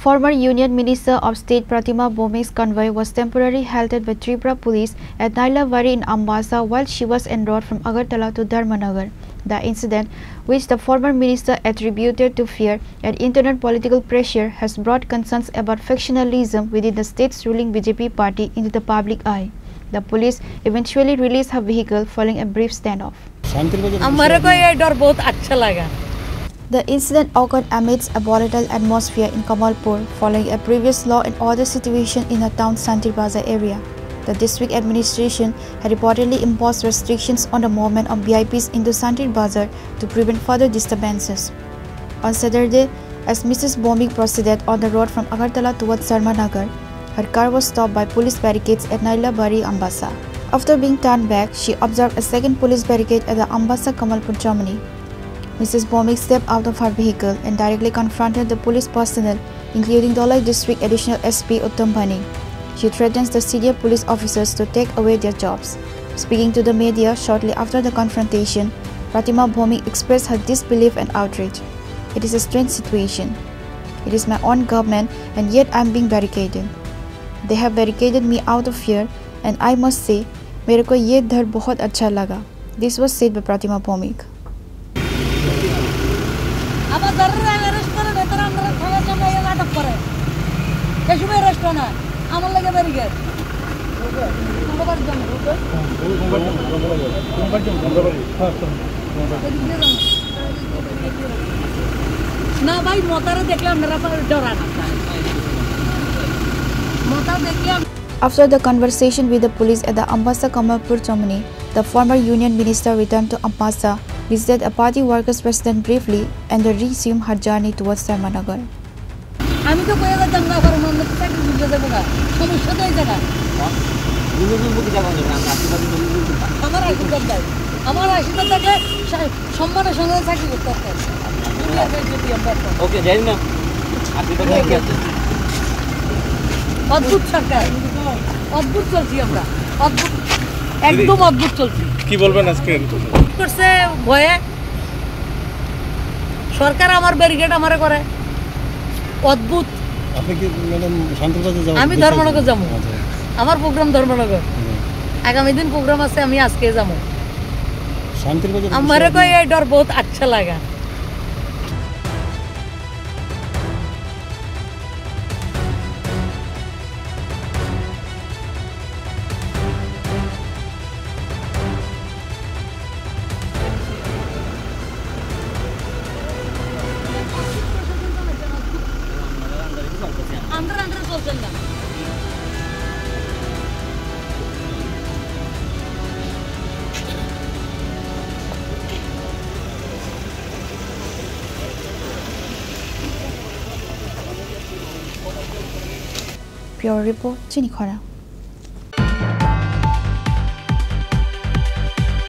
Former Union Minister of State Pratima Bhowmik's convoy was temporarily halted by Tripura police at Nailabari in Ambassa while she was en route from Agartala to Dharmanagar. The incident, which the former minister attributed to fear and internal political pressure, has brought concerns about factionalism within the state's ruling BJP party into the public eye. The police eventually released her vehicle following a brief standoff. The incident occurred amidst a volatile atmosphere in Kamalpur following a previous law and order situation in the town's Santir Bazaar area. The district administration had reportedly imposed restrictions on the movement of VIPs into Santir Bazaar to prevent further disturbances. On Saturday, as Mrs. Bhowmik proceeded on the road from Agartala towards Dharmanagar, her car was stopped by police barricades at Nailabari, Ambassa. After being turned back, she observed a second police barricade at the Ambassa-Kamalpur Germany. Mrs. Bhowmik stepped out of her vehicle and directly confronted the police personnel, including Dholai District Additional SP Uttam Bhani. She threatens the senior police officers to take away their jobs. Speaking to the media shortly after the confrontation, Pratima Bhowmik expressed her disbelief and outrage. "It is a strange situation. It is my own government and yet I am being barricaded. They have barricaded me out of fear and I must say, मेरे को ये डर बहुत अच्छा लगा." This was said by Pratima Bhowmik. After the conversation with the police at the Ambassa-Kamalpur Germany, the former union minister returned to Ambassa, visited a party workers' residence briefly, and then resumed her journey towards Dharmanagar. অদ্ভুত সরকার অদ্ভুত চলছি আমরা অদ্ভুত একদম অদ্ভুত চলছি কি বলবেন আজকে করছে ভয়ে সরকার আমার ব্যারিকেড আমারে করে অদ্ভুত আপনি কি ম্যাডাম শান্তিবাজার যাবেন আমি ধর্মনগর যাব আমার প্রোগ্রাম ধর্মনগর আগামী দিন প্রোগ্রাম আছে আমি আজকে যাব শান্তিবাজার আমারে কই এই ডর বহুত আচ্ছা লাগা अंदर चलছেন না Pure Report, Chinikhara.